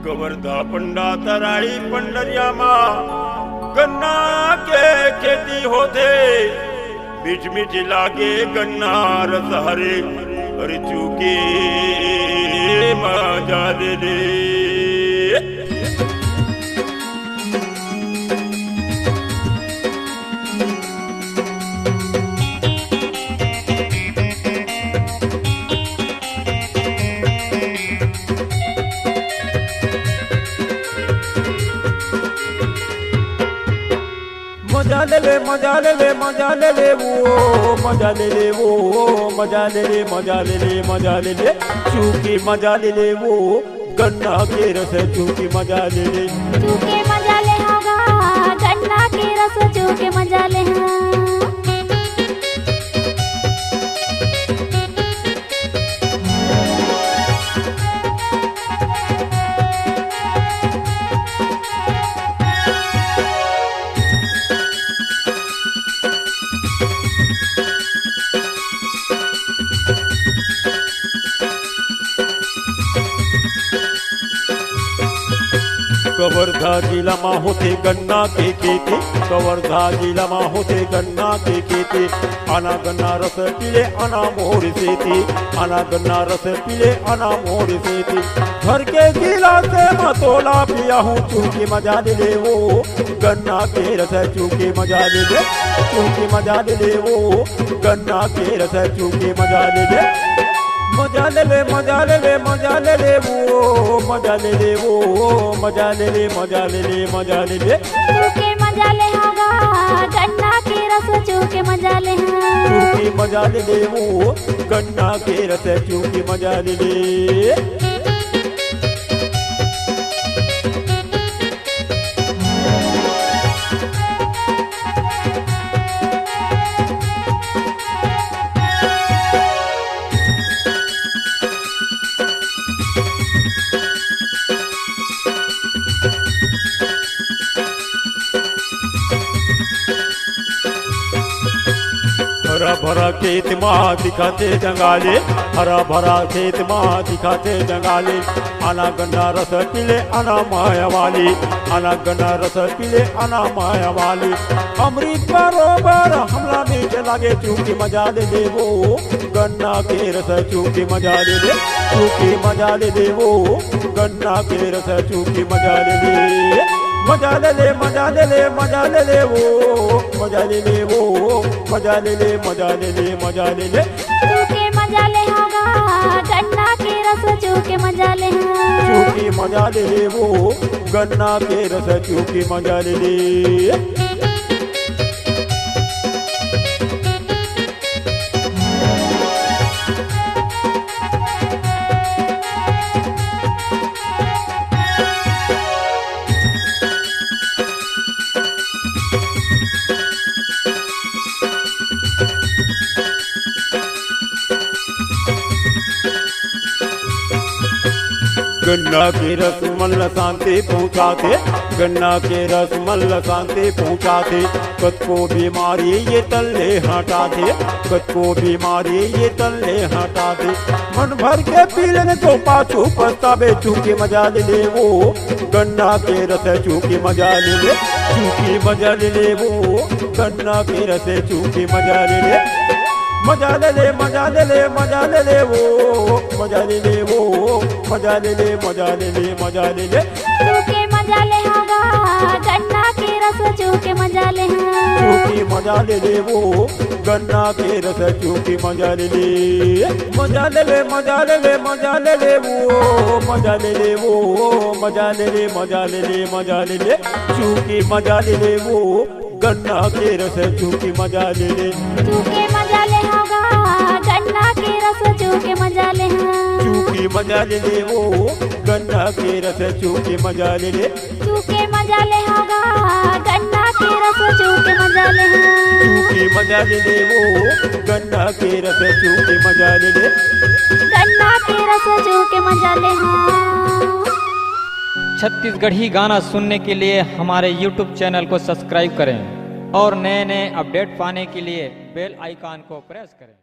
कवर्धा पंडा तराई पंडरिया गन्ना के खेती होते बीच बीच लागे गन्ना रस हरे अरे चूके मजा दे मजा ले ले मजा ले ले मजा ले ले वो मजा ले ले वो मजा ले ले मजा ले ले मजा ले ले चूकी मजा ले ले वो गन्ना के रस चूकी मजा ले ले चूके मजा ले होगा गन्ना के रस चूके मजा ले कवर्धा जिला में होते गन्ना के खेती कवर्धा जिला में होते गन्ना के खेती आना गन्ना रस पीले आना मोर से थी आना गन्ना रस पीले आना मोर से थी घर के जिला से मतोला पिया हूँ चूंकि मजा ले ले वो गन्ना के रस चूंकि मजा ले ले चूंकि मजा ले ले वो गन्ना के रस चूंकि मजा ले ले मजा ले ले मजा ले ले मजा ले ले वो मजा ले ले वो मजा ले ले मजा ले ले मजा ले ले चूके मजा ले होगा गन्ना के रस चूके मजा ले चूकी मजा ले ले वो गन्ना के रस चूकी मजा ले ले हरा भरा खेत माँ दिखाते जंगाले हरा भरा खेत माँ दिखाते जंगाले आना गन्ना रस पीले आना माया वाली आना गन्ना रस पीले आना माया वाली अमृत बरोबर हमला मीठ लागे चूंकि मजा ले ले वो गन्ना के रस चूंकि मजा ले ले चूंकि मजा ले ले वो गन्ना के रस चूंकि मजा ले ले मजा ले ले मजा ले ले मजा ले ले वो मजा ले ले वो मजा ले ले मजा ले ले मजा ले ले चूके मजा ले होगा गन्ना के रस चूके मजा ले चूकी मजा ले ले वो गन्ना के रस चूकी मजा ले ले गन्ना के रस मल्ल शांति पहुँचाते गन्ना के रस मल्ल शांति पहुँचाते कद को बीमारी ये तल्ले हटाते कद को बीमारी ये तल्ले हटाते मन भर के पीले तो पाछू पछतावे चूंकि मजा ले ले वो गन्ना के रस चूंकि मजा ले ले चूंकि मजा ले ले वो गन्ना के रस चूंकि मजा ले ले मजा ले ले मजा ले ले मजा ले ले वो मजा ले ले वो मजा ले ले मजा ले ले मजा ले ले चूके मजा ले होगा गन्ना के रस चूके मजा ले चूंकि मजा ले ले वो गन्ना के रस चूंकि मजा ले ले मजा ले ले मजा ले ले मजा ले ले वो मजा ले ले वो मजा ले ले मजा ले ले मजा ले ले चूंकि मजा ले ले वो गन्ना के रस चूंकि मजा ले ले चूके मजा ले होगा गन्ना के रस चूके मजा ले चूंकि मजा ले ले वो गन्ना के रस चूंकि मजा ले ले चूके मजा ले होगा गन्ना के रस चूके मजा ले चूंकि मजा ले ले वो गन्ना के रस चूंकि मजा ले ले गन्ना के रस चूके मजा ले छत्तीसगढ़ी गाना सुनने के लिए हमारे YouTube चैनल को सब्सक्राइब करें और नए नए अपडेट पाने के लिए बेल आइकन को प्रेस करें।